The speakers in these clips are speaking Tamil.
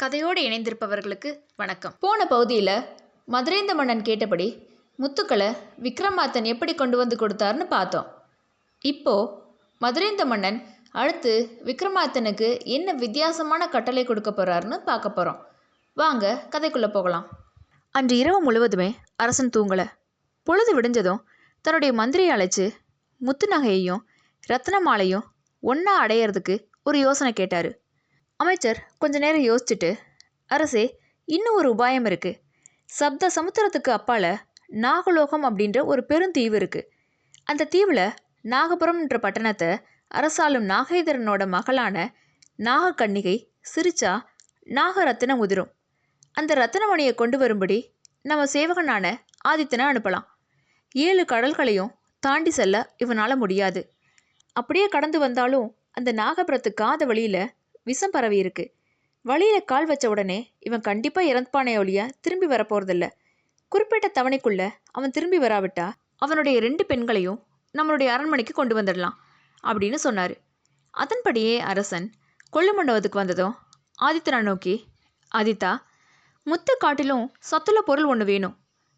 கதையோடு இணைந்திருப்பவர்களுக்கு வணக்கம். போன பகுதியில் மதுரேந்த மன்னன் கேட்டபடி முத்துக்களை விக்ரமாதித்தன் எப்படி கொண்டு வந்து கொடுத்தாருன்னு பார்த்தோம். இப்போது மதுரேந்த மன்னன் அடுத்து விக்ரமாதித்தனுக்கு என்ன வித்தியாசமான கட்டளை கொடுக்க போகிறாருன்னு பார்க்க போகிறோம். வாங்க கதைக்குள்ளே போகலாம். அன்று இரவு முழுவதுமே அரசன் தூங்கலை. பொழுது விடிஞ்சதும் தன்னுடைய மந்திரியை அழைச்சி முத்து நகையையும் ரத்ன மாலையும் ஒன்றா அடையிறதுக்கு ஒரு யோசனை கேட்டார். அமைச்சர் கொஞ்ச நேரம் யோசிச்சுட்டு, அரசே, இன்னும் ஒரு உபாயம் இருக்குது. சப்த சமுத்திரத்துக்கு அப்பால் நாகலோகம் அப்படின்ற ஒரு பெருந்தீவு இருக்குது. அந்த தீவில் நாகபுரம்ன்ற பட்டணத்தை அரசாளும் நாகேந்திரனோட மகளான நாகக்கன்னிகை சிரிச்சா நாகரத்தினம் உதிரும். அந்த ரத்தினமணியை கொண்டு வரும்படி நம்ம சேவகனான ஆதித்தனை அனுப்பலாம். 7 கடல்களையும் தாண்டி செல்ல இவனால் முடியாது. அப்படியே கடந்து வந்தாலும் அந்த நாகபுரத்து காத வழியில் விஷம் பரவி இருக்கு. வழியில் கால் வச்ச உடனே இவன் கண்டிப்பாக இறந்துப்பானே ஒழிய திரும்பி வரப்போறதில்ல. குறிப்பிட்ட தவணைக்குள்ள அவன் திரும்பி வராவிட்டா அவனுடைய 2 பெண்களையும் நம்மளுடைய அரண்மனைக்கு கொண்டு வந்துடலாம் அப்படின்னு சொன்னார். அதன்படியே அரசன் கொள்ளு மண்டபத்துக்கு வந்ததும் ஆதித்தனை நோக்கி, ஆதித்தா, முத்து காட்டிலும் சத்துள்ள பொருள் ஒன்று வேணும்.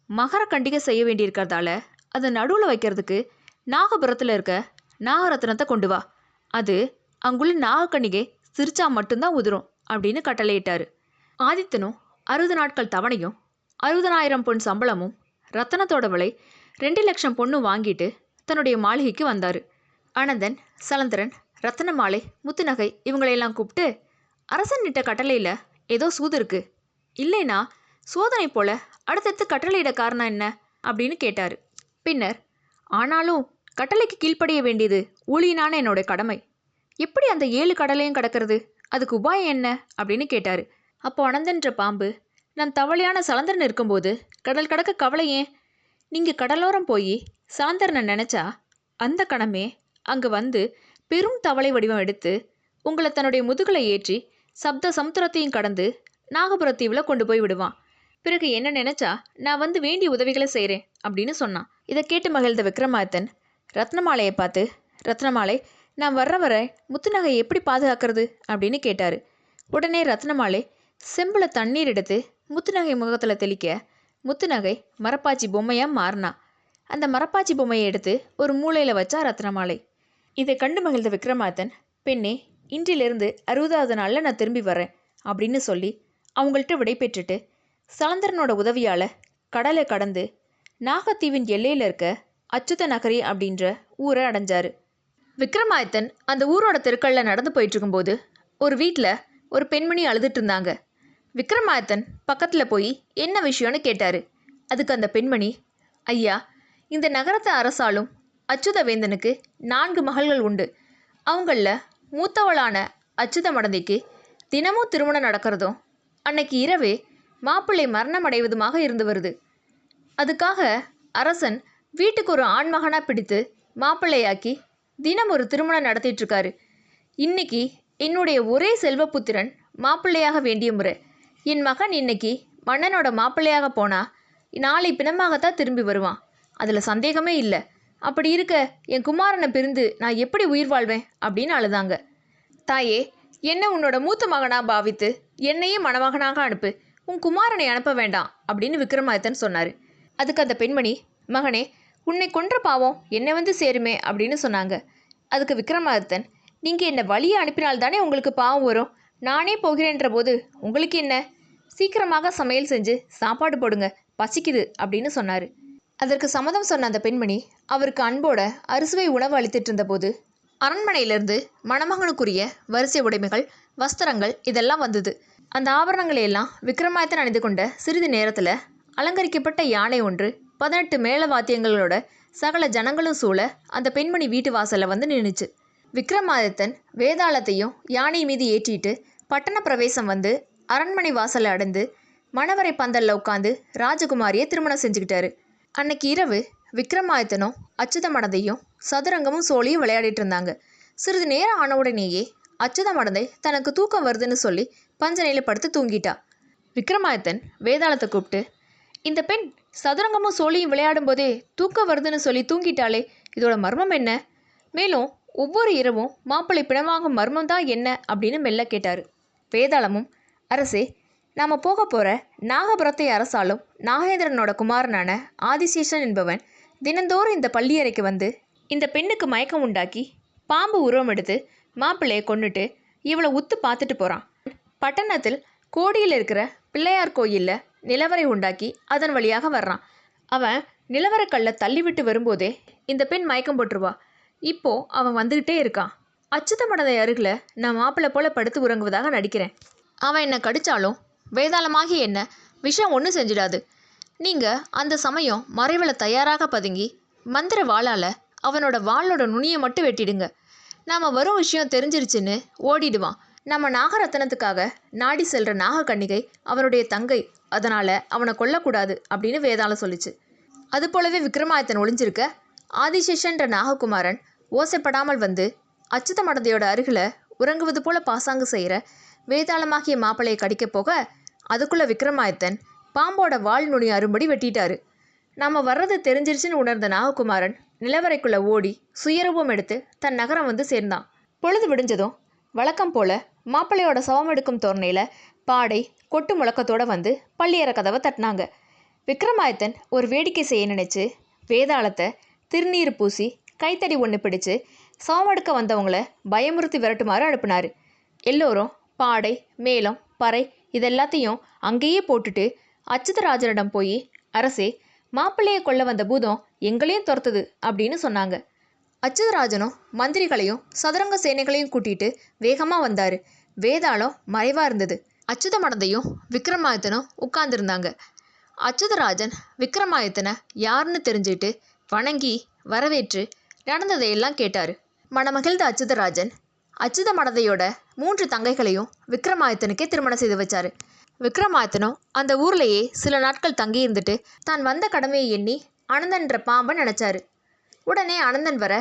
மகர கண்டிகை செய்ய வேண்டியிருக்கிறதால அதை நடுவில் வைக்கிறதுக்கு நாகபுரத்தில் இருக்க நாகரத்னத்தை கொண்டு வா. அது அங்குள்ள நாகக்கன்னிகை சிரிச்சா மட்டும்தான் உதிரும் அப்படின்னு கட்டளையிட்டார். ஆதித்தனும் 60 நாட்கள் தவணையும் 60,000 பொன் சம்பளமும் ரத்தனத்தோட விலை 2 லட்சம் பொண்ணும் வாங்கிட்டு தன்னுடைய மாளிகைக்கு வந்தார். அனந்தன், சலந்தரன், ரத்தன மாலை, முத்துநகை இவங்களையெல்லாம் கூப்பிட்டு, அரசன் இட்ட கட்டளையில் ஏதோ சூது இருக்கு, இல்லைனா சோதனை போல அடுத்தடுத்து கட்டளையிட காரணம் என்ன அப்படின்னு கேட்டார். பின்னர், ஆனாலும் கட்டளைக்கு கீழ்ப்படிய வேண்டியது ஊழியனான என்னோட கடமை. எப்படி அந்த 7 கடலையும் கடக்கிறது? அதுக்கு உபாயம் என்ன அப்படின்னு கேட்டார். அப்போ அனந்தன்ற பாம்பு, நம் தவளையான சலந்தரன் இருக்கும்போது கடல் கடக்க கவலை ஏன்? நீங்கள் கடலோரம் போய் சலந்தரனை நினச்சா அந்த கணமே அங்கே வந்து பெரும் தவளை வடிவம் எடுத்து உங்களை தன்னுடைய முதுகலை ஏற்றி சப்த சமுத்திரத்தையும் கடந்து நாகபுரத்தீவில் கொண்டு போய் விடுவான். பிறகு என்ன நினச்சா நான் வந்து வேண்டிய உதவிகளை செய்கிறேன் அப்படின்னு சொன்னான். இதை கேட்டு மகிழ்ந்த விக்ரமாதித்தன் ரத்னமாலையை பார்த்து, ரத்னமாலை, நான் வர்ற வரை முத்துநகை எப்படி பாதுகாக்கிறது அப்படின்னு கேட்டார். உடனே ரத்னமாலை செம்பில் தண்ணீர் எடுத்து முத்துநகை முகத்தில் தெளிக்க முத்துநகை மரப்பாச்சி பொம்மையாக மாறினா. அந்த மரப்பாச்சி பொம்மையை எடுத்து ஒரு மூலையில் வச்சா ரத்னமாலை. இதை கண்டு மகிழ்ந்த விக்ரமாதித்தன், பெண்ணே, இன்றிலிருந்து 60வது நாளில் நான் திரும்பி வரேன் அப்படின்னு சொல்லி அவங்கள்ட்ட விடை பெற்றுட்டு சலந்தரனோட உதவியால் கடலை கடந்து நாகத்தீவின் எல்லையில் இருக்க அச்சுத நகரி அப்படின்ற ஊரை அடைஞ்சார். விக்ரமாதித்தன் அந்த ஊரோட தெருக்களில் நடந்து போயிட்டுருக்கும்போது ஒரு வீட்டில் ஒரு பெண்மணி அழுதுட்டு இருந்தாங்க. விக்ரமாதித்தன் பக்கத்தில் போய் என்ன விஷயம்னு கேட்டார். அதுக்கு அந்த பெண்மணி, ஐயா, இந்த நகரத்தை அரசாலும் அச்சுதவேந்தனுக்கு 4 மகள்கள் உண்டு. அவங்களில் மூத்தவளான அச்சுத மடந்தைக்கு தினமும் திருமணம் நடக்கிறதும் அன்னைக்கு இரவே மாப்பிள்ளை மரணம் அடைவதுமாக இருந்து வருது. அதுக்காக அரசன் வீட்டுக்கு ஒரு ஆண்மகனாக பிடித்து மாப்பிள்ளையாக்கி தினம் ஒரு திருமணம் நடத்திட்டுருக்காரு. இன்னைக்கு என்னுடைய ஒரே செல்வப்புத்திரன் மாப்பிள்ளையாக வேண்டிய முறை. என் மகன் இன்னைக்கு மன்னனோட மாப்பிள்ளையாக போனால் நாளை பிணமாகத்தான் திரும்பி வருவான். அதில் சந்தேகமே இல்லை. அப்படி இருக்க என் குமாரனை பிரிந்து நான் எப்படி உயிர் வாழ்வேன் அப்படின்னு அழுதாங்க. தாயே, என்னை உன்னோட மூத்த மகனாக பாவித்து என்னையும் மணமகனாக அனுப்பு, உன் குமாரனை அனுப்ப வேண்டாம் அப்படின்னு விக்ரமாதித்தன் சொன்னார். அதுக்கு அந்த பெண்மணி, மகனே, உன்னை கொன்ற பாவம் என்னை வந்து சேருமே அப்படின்னு சொன்னாங்க. அதுக்கு விக்ரமாதித்தன், நீங்கள் என்னை வழியை அனுப்பினால்தானே உங்களுக்கு பாவம் வரும். நானே போகிறேன்ற போது உங்களுக்கு என்ன? சீக்கிரமாக சமையல் செஞ்சு சாப்பாடு போடுங்க, பசிக்குது அப்படின்னு சொன்னார். அதற்கு சம்மதம் சொன்ன அந்த பெண்மணி அவருக்கு அன்போட அறுசுவை உணவு அளித்துட்டு இருந்தபோது அரண்மனையிலிருந்து மணமகனுக்குரிய வரிசை உடைமைகள், வஸ்திரங்கள் இதெல்லாம் வந்தது. அந்த ஆபரணங்களையெல்லாம் விக்ரமாதித்தன் அணிந்து கொண்ட சிறிது நேரத்தில் அலங்கரிக்கப்பட்ட யானை ஒன்று 18 மேள வாத்தியங்களோட சகல ஜனங்களும் சூழ அந்த பெண்மணி வீட்டு வாசலில் வந்து நின்றுச்சு. விக்ரமாதித்தன் வேதாளத்தையும் யானை மீது ஏற்றிட்டு பட்டண பிரவேசம் வந்து அரண்மனை வாசலை அடைந்து மணவரை பந்தலில் உட்காந்து ராஜகுமாரியை திருமணம் செஞ்சுக்கிட்டாரு. அன்னைக்கு இரவு விக்ரமாதித்தனும் அச்சுத மடந்தையும் சதுரங்கமும் சோழியும் விளையாடிட்டு இருந்தாங்க. சிறிது நேரம் ஆன உடனேயே அச்சுத மடந்தை தனக்கு தூக்கம் வருதுன்னு சொல்லி பஞ்சனையில் படுத்து தூங்கிட்டா. விக்ரமாதித்தன் வேதாளத்தை கூப்பிட்டு, இந்த பெண் சதுரங்கமும் சோழியும் விளையாடும் போதே தூக்கம் வருதுன்னு சொல்லி தூங்கிட்டாலே, இதோட மர்மம் என்ன? மேலும் ஒவ்வொரு இரவும் மாப்பிள்ளை பிணவாகும் மர்மம் தான் என்ன அப்படின்னு மெல்ல கேட்டார். வேதாளமும் அரசே, நாம் போக போகிற நாகபுரத்தை அரசாலும் நாகேந்திரனோட குமாரனான ஆதிசேஷன் என்பவன் தினந்தோறும் இந்த பள்ளியறைக்கு வந்து இந்த பெண்ணுக்கு மயக்கம் உண்டாக்கி பாம்பு உருவம் எடுத்து மாப்பிள்ளையை கொன்னுட்டு இவளை உத்து பார்த்துட்டு போகிறான். பட்டணத்தில் கோடியில் இருக்கிற பிள்ளையார் கோயிலில் நிலவரை உண்டாக்கி அதன் வழியாக வர்றான். அவன் நிலவரக்கல்லை தள்ளிவிட்டு வரும்போதே இந்த பெண் மயக்கம் போட்டுருவா. இப்போது அவன் வந்துக்கிட்டே இருக்கான். அச்சுத மடதை அருகில் நான் மாப்பிள்ளை போல படுத்து உறங்குவதாக நடிக்கிறேன். அவன் என்னை கடித்தாலும் வேதாளமாகி என்ன விஷம் ஒன்றும் செஞ்சிடாது. நீங்கள் அந்த சமயம் மறைவில் தயாராக பதுங்கி மந்திர வாளால் அவனோட வாளோட நுனியை மட்டும் வெட்டிடுங்க. நாம் வரும் விஷயம் தெரிஞ்சிருச்சுன்னு ஓடிடுவான். நம்ம நாகரத்னத்துக்காக நாடி செல்கிற நாகக்கன்னிகை அவனுடைய தங்கை, அதனால் அவனை கொல்லக்கூடாது அப்படின்னு வேதாளம் சொல்லிச்சு. அது போலவே விக்ரமாதித்தன் ஒளிஞ்சிருக்க ஆதிசேஷன்ற நாககுமாரன் ஓசைப்படாமல் வந்து அச்சுத மடந்தையோட அருகில் உறங்குவது போல பாசாங்கு செய்கிற வேதாளமாகிய மாப்பிள்ளையை கடிக்க போக அதுக்குள்ளே விக்ரமாதித்தன் பாம்போட வால் நுனி அரும்படி வெட்டிட்டாரு. நம்ம வர்றது தெரிஞ்சிருச்சுன்னு உணர்ந்த நாககுமாரன் நிலவரைக்குள்ளே ஓடி சுயரூபம் எடுத்து தன் நகரம் வந்து சேர்ந்தான். பொழுது விடிஞ்சதும் வழக்கம் போல மாப்பிள்ளையோட சவம் எடுக்கும் தோரணையில் பாடை கொட்டு முழக்கத்தோடு வந்து பள்ளியற கதவை தட்டினாங்க. விக்ரமாதித்தன் ஒரு வேடிக்கை செய்ய நினச்சி வேதாளத்தை திருநீர் பூசி கைத்தடி ஒன்று பிடிச்சு சவமெடுக்க வந்தவங்கள பயமுறுத்தி விரட்டுமாறு அனுப்புனார். எல்லோரும் பாடை மேளம் பறை இதெல்லாத்தையும் அங்கேயே போட்டுட்டு அச்சுதராஜனிடம் போய், அரசே, மாப்பிள்ளையை கொல்ல வந்த பூதம் எங்களையும் துரத்துது அப்படின்னு சொன்னாங்க. அச்சுதராஜனும் மந்திரிகளையும் சதுரங்க சேனைகளையும் கூட்டிகிட்டு வேகமாக வந்தார். வேதாளம் மறைவாக இருந்தது. அச்சுத மடந்தையும் விக்ரமாதித்தனும் உட்கார்ந்துருந்தாங்க. அச்சுதராஜன் விக்ரமாதித்தனை யாருன்னு தெரிஞ்சுக்கிட்டு வணங்கி வரவேற்று நடந்ததையெல்லாம் கேட்டார். மனமகிழ்ந்த அச்சுதராஜன் அச்சுத மடந்தையோட 3 தங்கைகளையும் விக்ரமாதித்தனுக்கே திருமணம் செய்து வச்சார். விக்ரமாதித்தனும் அந்த ஊர்லேயே சில நாட்கள் தங்கி இருந்துட்டு தான் வந்த கடமையை எண்ணி அனந்தன்ற பாம்பை நினச்சாரு. உடனே அனந்தன் வர,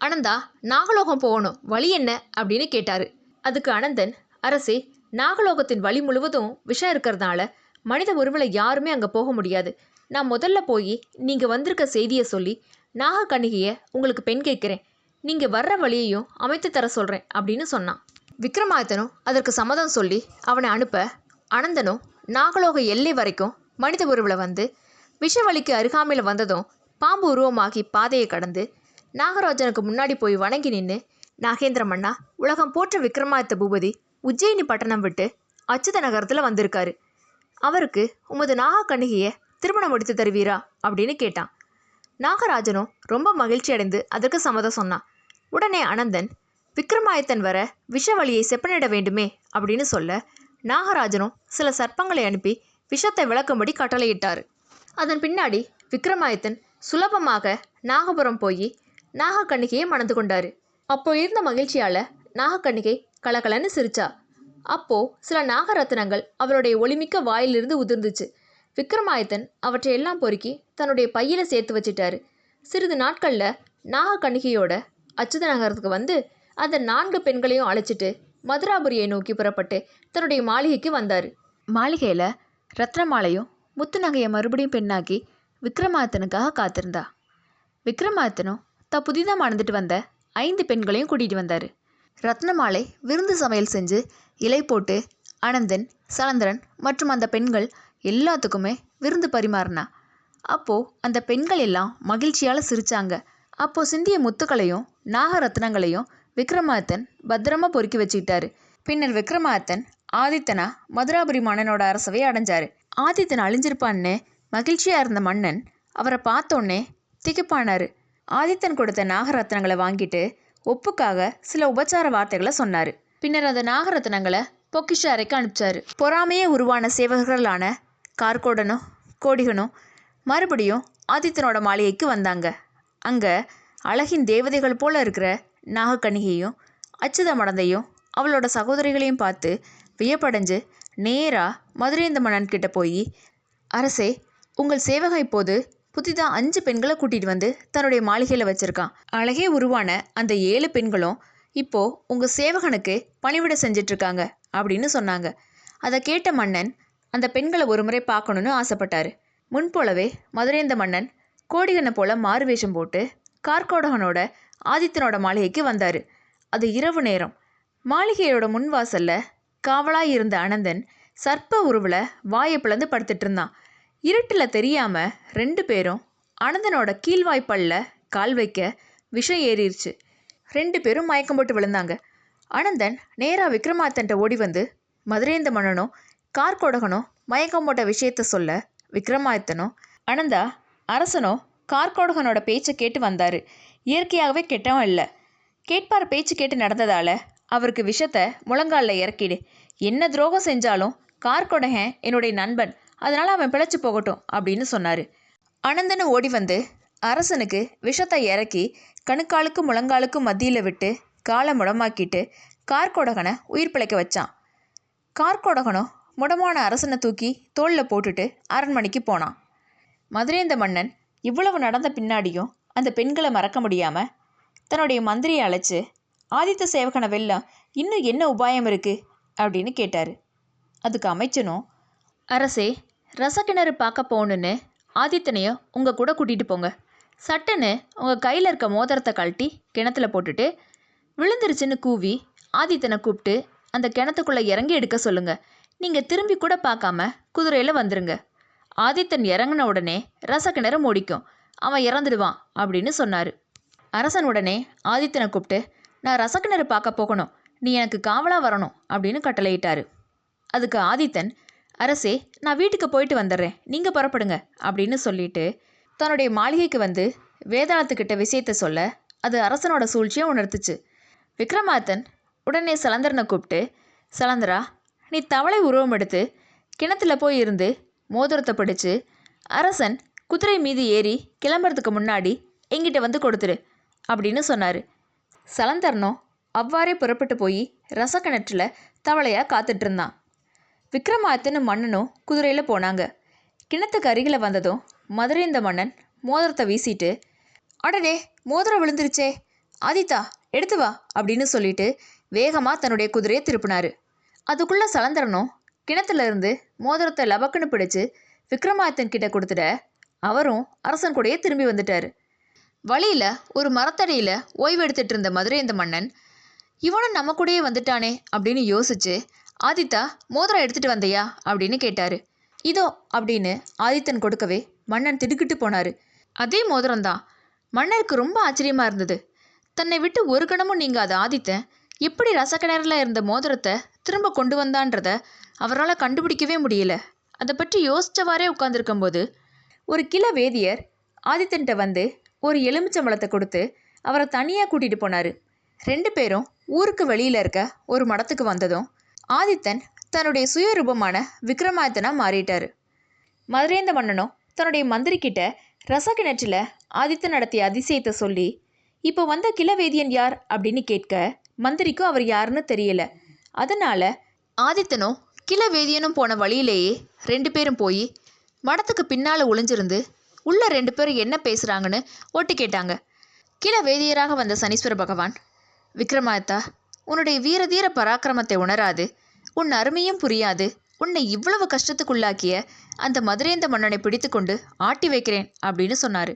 அனந்தா, நாகலோகம் போகணும், வழி என்ன அப்படின்னு கேட்டார். அதுக்கு அனந்தன், அரசே, நாகலோகத்தின் வழி முழுவதும் விஷம் இருக்கிறதுனால மனித உருவில் யாருமே அங்கே போக முடியாது. நான் முதல்ல போய் நீங்கள் வந்திருக்க செய்தியை சொல்லி நாகக்கன்னிகையை உங்களுக்கு பெண் கேட்குறேன். நீங்கள் வர்ற வழியையும் அமைத்து தர சொல்கிறேன் அப்படின்னு சொன்னான். விக்ரமாதித்தனும் அதற்கு சம்மதம் சொல்லி அவனை அனுப்ப அனந்தனும் நாகலோக எல்லை வரைக்கும் மனித உருவில் வந்து விஷவழிக்கு அருகாமையில் வந்ததும் பாம்பு உருவமாகி பாதையை கடந்து நாகராஜனுக்கு முன்னாடி போய் வணங்கி நின்று, நாகேந்திர மன்னா, உலகம் போற்ற விக்ரமாதித்த பூபதி உஜ்ஜயினி பட்டணம் விட்டு அச்சுத நகரத்தில் வந்திருக்காரு. அவருக்கு உமது நாகக்கன்னிகையை திருமணம் முடித்து தருவீரா அப்படின்னு கேட்டான். நாகராஜனும் ரொம்ப மகிழ்ச்சி அடைந்து அதற்கு சம்மதம் சொன்னான். உடனே அனந்தன், விக்ரமாதித்தன் வர விஷவழியை செப்பனிட வேண்டுமே அப்படின்னு சொல்ல நாகராஜனும் சில சர்ப்பங்களை அனுப்பி விஷத்தை விளக்கும்படி கட்டளையிட்டார். அதன் பின்னாடி விக்ரமாதித்தன் சுலபமாக நாகபுரம் போய் நாகக்கன்னிகையை மணந்து கொண்டார். அப்போ இருந்த மகிழ்ச்சியால் நாகக்கன்னிகை கலகலன்னு சிரிச்சா. அப்போது சில நாகரத்னங்கள் அவளுடைய ஒளிமிக்க வாயிலிருந்து உதிர்ந்துச்சு. விக்ரமாதித்தன் அவற்றையெல்லாம் பொறுக்கி தன்னுடைய பையில் சேர்த்து வச்சிட்டாரு. சிறிது நாட்களில் நாகக்கன்னிகையோட அச்சுத நகரத்துக்கு வந்து அந்த 4 பெண்களையும் அழைச்சிட்டு மதுராபுரியை நோக்கி புறப்பட்டு தன்னுடைய மாளிகைக்கு வந்தார். மாளிகையில் ரத்னமாலையும் முத்து நகையை மறுபடியும் பெண்ணாக்கி விக்ரமாதித்தனுக்காக காத்திருந்தா. விக்ரமாதித்தனும் புதிதாக மணந்துட்டு வந்த 5 பெண்களையும் கூட்டிகிட்டு வந்தார். ரத்னமாலை விருந்து சமையல் செஞ்சு இலை போட்டு அனந்தன், சலந்திரன் மற்றும் அந்த பெண்கள் எல்லாத்துக்குமே விருந்து பரிமாறினா. அப்போது அந்த பெண்கள் எல்லாம் மகிழ்ச்சியால் சிரித்தாங்க. அப்போது சிந்திய முத்துக்களையும் நாகரத்னங்களையும் விக்ரமாதித்தன் பத்திரமா பொறுக்கி வச்சுக்கிட்டாரு. பின்னர் விக்ரமாதித்தன் ஆதித்தனா மதுராபுரி மன்னனோட அரசவை அடைஞ்சார். ஆதித்தன் அழிஞ்சிருப்பான்னு மகிழ்ச்சியாக இருந்த மன்னன் அவரை பார்த்தோன்னே திகைப்பானார். ஆதித்தன் கொடுத்த நாகரத்னங்களை வாங்கிட்டு ஒப்புக்காக சில உபச்சார வார்த்தைகளை சொன்னார். பின்னர் அந்த நாகரத்னங்களை பொக்கிஷ அறைக்கு அனுப்பிச்சார். பொறாமையே உருவான சேவகர்களான கார்கோடனும் கோடிகனும் மறுபடியும் ஆதித்தனோட மாளிகைக்கு வந்தாங்க. அங்கே அழகின் தேவதைகள் போல இருக்கிற நாகக்கன்னிகையும் அச்சுத மடந்தையும் அவளோட சகோதரிகளையும் பார்த்து வியப்படைஞ்சு நேராக மதுரேந்த மன்னன் கிட்ட போய், அரசே, உங்கள் சேவகன் இப்போது புதிதாக 5 பெண்களை கூட்டிகிட்டு வந்து தன்னுடைய மாளிகையில் வச்சுருக்கான். அழகே உருவான அந்த 7 பெண்களும் இப்போது உங்கள் சேவகனுக்கு பணிவிட செஞ்சிட்ருக்காங்க அப்படின்னு சொன்னாங்க. அதை கேட்ட மன்னன் அந்த பெண்களை ஒரு முறை பார்க்கணுன்னு ஆசைப்பட்டார். முன்போலவே மதுரேந்த மன்னன் கோடிகனை போல மாறுவேஷம் போட்டு கார்கோடகனோட ஆதித்தனோட மாளிகைக்கு வந்தார். அது இரவு நேரம். மாளிகையோட முன்வாசலில் காவலாக இருந்த அனந்தன் சர்ப்ப உருவில் வாயை பிளந்து படுத்துட்டு இருந்தான். இருட்டில் தெரியாமல் 2 பேரும் அனந்தனோட கீழ்வாய்ப்பல்ல கால் வைக்க விஷம் ஏறிடுச்சு. 2 பேரும் மயக்கம் போட்டு விழுந்தாங்க. அனந்தன் நேராக விக்ரமாதித்தன்ட்ட ஓடி வந்து மதுரேந்த மன்னனும் கார்கோடகனும் மயக்கம் போட்ட விஷயத்த சொல்ல, விக்ரமாதித்தனும் அனந்தா அரசனோ கார்கோடகனோட பேச்சை கேட்டு வந்தார். இயற்கையாகவே கெட்டவன் இல்லை. கேட்பார் பேச்சு கேட்டு நடந்ததால் அவருக்கு விஷத்தை முழங்காலில் இறக்கிடு. என்ன துரோகம் செஞ்சாலும் கார்கோடகன் என்னுடைய நண்பன், அதனால் அவன் பிழைச்சி போகட்டும் அப்படின்னு சொன்னார். அனந்தனும் ஓடி வந்து அரசனுக்கு விஷத்தை இறக்கி கணுக்காலுக்கும் முழங்காலுக்கும் மத்தியில் விட்டு காலை முடமாக்கிட்டு கார்கோடகனை உயிர் பிழைக்க வச்சான். கார்கோடகனும் முடமான அரசனை தூக்கி தோளில் போட்டுட்டு அரண்மனைக்கு போனான். மதுரேந்த மன்னன் இவ்வளவு நடந்த பின்னாடியும் அந்த பெண்களை மறக்க முடியாமல் தன்னுடைய மந்திரியை அழைச்சி, ஆதித்த சேவகனை வெல்லம் இன்னும் என்ன உபாயம் இருக்குது அப்படின்னு கேட்டார். அதுக்கு அமைச்சனும், அரசே, ரசக்கிணறு பார்க்க போகணுன்னு ஆதித்தனையும் உங்கள் கூட கூட்டிகிட்டு போங்க. சட்டுன்னு உங்கள் கையில் இருக்க மோதிரத்தை கழட்டி கிணத்துல போட்டுட்டு விழுந்துருச்சுன்னு கூவி ஆதித்தனை கூப்பிட்டு அந்த கிணத்துக்குள்ளே இறங்கி எடுக்க சொல்லுங்கள். நீங்கள் திரும்பி கூட பார்க்காம குதிரையில் வந்துருங்க. ஆதித்தன் இறங்கின உடனே ரசக்கிணறு மூடிக்கும், அவன் இறந்துடுவான் அப்படின்னு சொன்னார். அரசன் உடனே ஆதித்தனை கூப்பிட்டு, நான் ரசக்கிணறு பார்க்க போகணும், நீ எனக்கு காவலாக வரணும் அப்படின்னு கட்டளையிட்டார். அதுக்கு ஆதித்தன், அரசே, நான் வீட்டுக்கு போயிட்டு வந்துடுறேன், நீங்கள் புறப்படுங்க அப்படின்னு சொல்லிட்டு தன்னுடைய மாளிகைக்கு வந்து வேதாளத்துக்கிட்ட விஷயத்தை சொல்ல அது அரசனோட சூழ்ச்சியை உணர்த்துச்சு. விக்ரமாதித்தன் உடனே சலந்தரனை கூப்பிட்டு, சலந்தரா, நீ தவளை உருவம் எடுத்து கிணத்துல போய் இருந்து மோதிரத்தை பிடிச்சு அரசன் குதிரை மீது ஏறி கிளம்புறதுக்கு முன்னாடி எங்கிட்ட வந்து கொடுத்துரு அப்படின்னு சொன்னார். சலந்தரனும் அவ்வாறே புறப்பட்டு போய் ரசக்கிணற்றில் தவளையாக காத்துட்டு இருந்தான். விக்ரமாதித்தனும் மன்னனும் குதிரையில் போனாங்க. கிணத்துக்கு அருகில் வந்ததும் மதுரேந்த மன்னன் மோதிரத்தை வீசிட்டு, அடடே, மோதிரம் விழுந்துருச்சே, ஆதித்தா எடுத்து வா அப்படின்னு சொல்லிட்டு வேகமாக தன்னுடைய குதிரையை திருப்பினார். அதுக்குள்ளே சலந்தரனும் கிணத்துல இருந்து மோதிரத்தை லபக்குன்னு பிடிச்சு விக்ரமாதித்தன் கிட்ட கொடுத்துட அவரும் அரசன் கூடயே திரும்பி வந்துட்டார். வழியில் ஒரு மரத்தடியில் ஓய்வு எடுத்துகிட்டு இருந்த மதுரேந்த மன்னன், இவனும் நம்ம கூடயே வந்துட்டானே அப்படின்னு யோசிச்சு, ஆதித்தா, மோதிரம் எடுத்துகிட்டு வந்தையா அப்படின்னு கேட்டார். இதோ அப்படின்னு ஆதித்தன் கொடுக்கவே மன்னன் திடுக்கிட்டு போனார். அதே மோதிரம்தான். மன்னருக்கு ரொம்ப ஆச்சரியமாக இருந்தது. தன்னை விட்டு ஒரு கணமும் நீங்காத ஆதித்தன் எப்படி ரசக்கிணறில் இருந்த மோதிரத்தை திரும்ப கொண்டு வந்தான்றத அவரால் கண்டுபிடிக்கவே முடியல. அதை பற்றி யோசிச்சவாறே உட்காந்துருக்கும்போது ஒரு கிள வேதியர் ஆதித்தன்ட்ட வந்து ஒரு எலுமிச்சம்பழத்தை கொடுத்து அவரை தனியாக கூட்டிகிட்டு போனார். 2 பேரும் ஊருக்கு வெளியில் இருக்க ஒரு மடத்துக்கு வந்ததும் ஆதித்தன் தன்னுடைய சுயரூபமான விக்ரமாதித்தனாக மாறிட்டார். மதுரேந்த மன்னனும் தன்னுடைய மந்திரிக்கிட்ட ரசக்கிணற்றில் ஆதித்தன் நடத்திய அதிசயத்தை சொல்லி, இப்போ வந்த கிளவேதியன் யார் அப்படின்னு கேட்க மந்திரிக்கும் அவர் யாருன்னு தெரியல. அதனால் ஆதித்தனும் கிளவேதியனும் போன வழியிலேயே 2 பேரும் போய் மடத்துக்கு பின்னால் ஒளிஞ்சிருந்து உள்ள 2 பேரும் என்ன பேசுகிறாங்கன்னு ஒட்டு கேட்டாங்க. கிளவேதியராக வந்த சனீஸ்வர பகவான், விக்ரமாதித்தா, உன்னுடைய வீரதீர பராக்கிரமத்தை உணராது, உன் அருமையும் புரியாது உன்னை இவ்வளவு கஷ்டத்துக்குள்ளாக்கிய அந்த மதுரேந்த மன்னனை பிடித்து கொண்டு ஆட்டி வைக்கிறேன் அப்படின்னு சொன்னார்.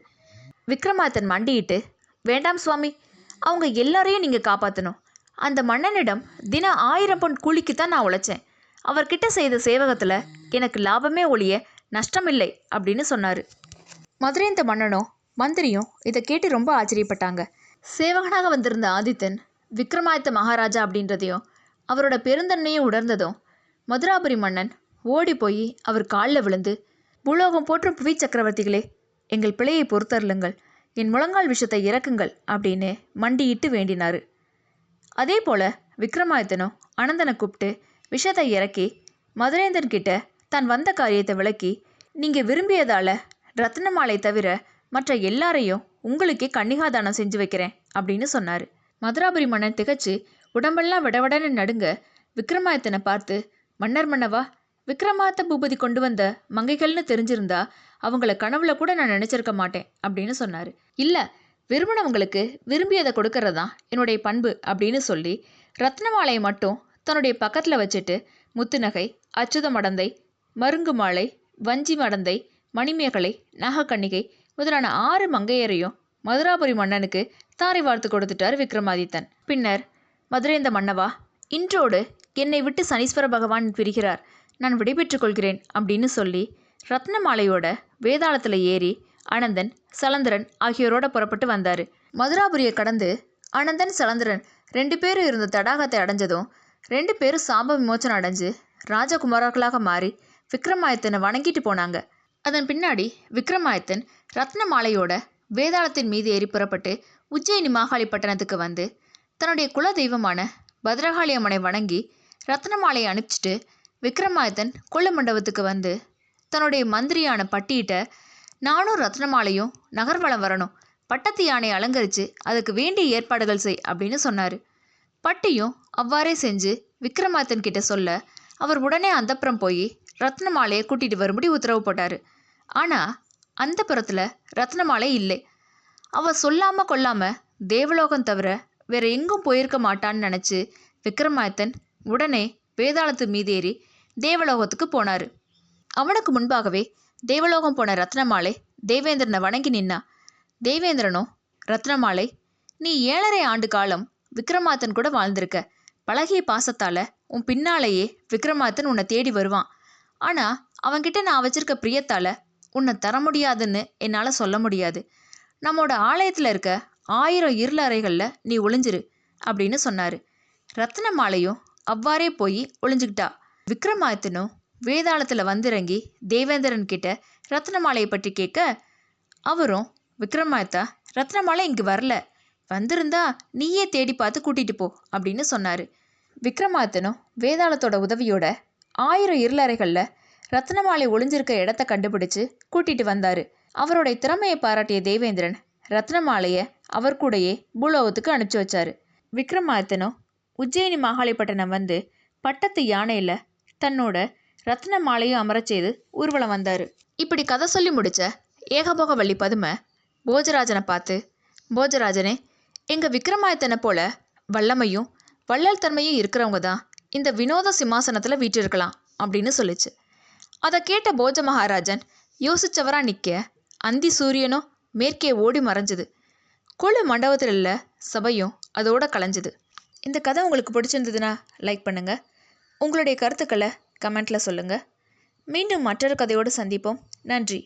விக்ரமாதித்தன் மண்டியிட்டு, வேண்டாம் சுவாமி, அவங்க எல்லாரையும் நீங்கள் காப்பாற்றணும். அந்த மன்னனிடம் தினம் 1000 பொன் கூலிக்கு தான் நான் உழைச்சேன். அவர்கிட்ட செய்த சேவகத்தில் எனக்கு லாபமே ஒழிய நஷ்டமில்லை அப்படின்னு சொன்னார். மதுரேந்த மன்னனும் மந்திரியும் இதை கேட்டு ரொம்ப ஆச்சரியப்பட்டாங்க. சேவகனாக வந்திருந்த ஆதித்தன் விக்ரமாதித்த மகாராஜா அப்படின்றதையும் அவரோட பெருந்தன்மையும் உணர்ந்ததும் மதுராபுரி மன்னன் ஓடி போய் அவர் காலில் விழுந்து, பூலோகம் போற்றும் புவி சக்கரவர்த்திகளே, எங்கள் பிழையை பொறுத்தருளுங்கள், என் முழங்கால் விஷத்தை இறக்குங்கள் அப்படின்னு மண்டியிட்டு வேண்டினார். அதே போல் விக்ரமாதித்தனும் அனந்தனை கூப்பிட்டு விஷத்தை இறக்கி மதுரேந்தன் கிட்ட தான் வந்த காரியத்தை விளக்கி, நீங்கள் விரும்பியதால் ரத்னமாலை தவிர மற்ற எல்லாரையும் உங்களுக்கே கன்னிகாதானம் செஞ்சு வைக்கிறேன் அப்படின்னு சொன்னார். மதுராபுரி மன்னன் திகச்சு உடம்பெல்லாம் விடவிடன்னு நடுங்க விக்ரமாதித்தனை பார்த்து, மன்னர் மன்னவா, விக்ரமாதித்த பூபதி கொண்டு வந்த மங்கைகள்னு தெரிஞ்சிருந்தா அவங்கள கனவுல கூட நான் நினச்சிருக்க மாட்டேன் அப்படின்னு சொன்னார். இல்லை, விரும்பினவங்களுக்கு விரும்பியதை கொடுக்கறதான் என்னுடைய பண்பு அப்படின்னு சொல்லி ரத்னமாலையை மட்டும் தன்னுடைய பக்கத்தில் வச்சுட்டு முத்துநகை, அச்சுத மடந்தை, மருங்கு மாலை, வஞ்சி மடந்தை, மணிமேகலை, நாகக்கண்ணிகை முதலான 6 மங்கையரையும் மதுராபுரி மன்னனுக்கு தாரை வார்த்து கொடுத்துட்டார் விக்ரமாதித்தன். பின்னர், மதுரேந்த மன்னவா, இன்றோடு என்னை விட்டு சனீஸ்வர பகவான் பிரிகிறார். நான் விடைபெற்றுக் கொள்கிறேன் அப்படின்னு சொல்லி ரத்னமாலையோட வேதாளத்தில் ஏறி அனந்தன் சலந்தரன் ஆகியோரோட புறப்பட்டு வந்தார். மதுராபுரியை கடந்து அனந்தன் சலந்தரன் 2 பேரும் இருந்த தடாகத்தை அடைஞ்சதும் 2 பேரும் சாப விமோச்சனம் அடைஞ்சு ராஜகுமாரர்களாக மாறி விக்ரமாதித்தனை வணங்கிட்டு போனாங்க. அதன் பின்னாடி விக்ரமாதித்தன் ரத்னமாலையோட வேதாளத்தின் மீது ஏறி புறப்பட்டு உஜ்ஜயினி மாகாளி பட்டணத்துக்கு வந்து தன்னுடைய குல தெய்வமான பத்ரகாளி அம்மனை வணங்கி ரத்னமாலையை அனுப்பிச்சிட்டு விக்ரமாதித்தன் கொள்ள மண்டபத்துக்கு வந்து தன்னுடைய மந்திரியான பட்டியிட்ட நானும் ரத்னமாலையும் நகர்வலம் வரணும், பட்டத்து யானையை அலங்கரித்து அதுக்கு வேண்டிய ஏற்பாடுகள் செய் அப்படின்னு சொன்னார். பட்டியும் அவ்வாறே செஞ்சு விக்ரமாதித்தன் கிட்ட சொல்ல அவர் உடனே அந்தப்புறம் போய் ரத்னமாலையை கூட்டிகிட்டு வரும்படி உத்தரவு போட்டார். ஆனால் அந்தப்புறத்தில் ரத்னமாலை இல்லை. அவள் சொல்லாமல் கொல்லாமல் தேவலோகம் தவிர வேற எங்கும் போயிருக்க மாட்டான்னு நினச்சி விக்ரமாதித்தன் உடனே வேதாளத்து மீதேறி தேவலோகத்துக்கு போனார். அவனுக்கு முன்பாகவே தேவலோகம் போன ரத்னமாலை தேவேந்திரனை வணங்கி நின்னா. தேவேந்திரனும், ரத்னமாலை, நீ 7.5 ஆண்டு காலம் விக்ரமாதித்தன் கூட வாழ்ந்திருக்க. பழகிய பாசத்தால் உன் பின்னாலேயே விக்ரமாதித்தன் உன்னை தேடி வருவான். ஆனால் அவன்கிட்ட நான் வச்சிருக்க பிரியத்தால் உன்னை தர முடியாதுன்னு என்னால் சொல்ல முடியாது. நம்மோட ஆலயத்தில் இருக்க 1000 இருள் அறைகளில் நீ ஒளிஞ்சிரு அப்படின்னு சொன்னார். ரத்னமாலையும் அவ்வாறே போய் ஒளிஞ்சுக்கிட்டா. விக்ரமாதித்தனும் வேதாளத்தில் வந்திறங்கி தேவேந்திரன் கிட்ட ரத்னமாலையை பற்றி கேட்க அவரும், விக்ரமாதித்தா, ரத்னமாலை இங்கே வரல, வந்திருந்தா நீயே தேடி பார்த்து கூட்டிகிட்டு போ அப்படின்னு சொன்னார். விக்ரமாதித்தனும் வேதாளத்தோட உதவியோட 1000 இருளறைகளில் ரத்னமாலை ஒளிஞ்சிருக்க இடத்த கண்டுபிடிச்சு கூட்டிகிட்டு வந்தார். அவருடைய திறமையை பாராட்டிய தேவேந்திரன் ரத்னமாலையை அவர் கூடயே பூலோகத்துக்கு அனுப்பிச்சி வச்சார். விக்ரமாதித்தனும் உஜ்ஜயினி மாகாளிப்பட்டினம் வந்து பட்டத்து யானையில் தன்னோட ரத்னமாலையும் அமரச் செய்து ஊர்வலம் வந்தார். இப்படி கதை சொல்லி முடித்த ஏகபோகவள்ளி பதுமை போஜராஜனை பார்த்து, போஜராஜனே, எங்கள் விக்ரமாதித்தனை போல வல்லமையும் வள்ளல் தன்மையும் இருக்கிறவங்க தான் இந்த வினோத சிம்மாசனத்தில் வீற்றிருக்கலாம் அப்படின்னு சொல்லிச்சு. அதை கேட்ட போஜ மகாராஜன் யோசிச்சவரா நிற்க அந்தி சூரியனும் மேற்கே ஓடி மறைஞ்சது. கொழு மண்டபத்தில் உள்ள சபையும் அதோட கலைஞ்சது. இந்த கதை உங்களுக்கு பிடிச்சிருந்ததுன்னா லைக் பண்ணுங்கள். உங்களுடைய கருத்துக்களை கமெண்ட்டில் சொல்லுங்கள். மீண்டும் மற்றொரு கதையோடு சந்திப்போம். நன்றி.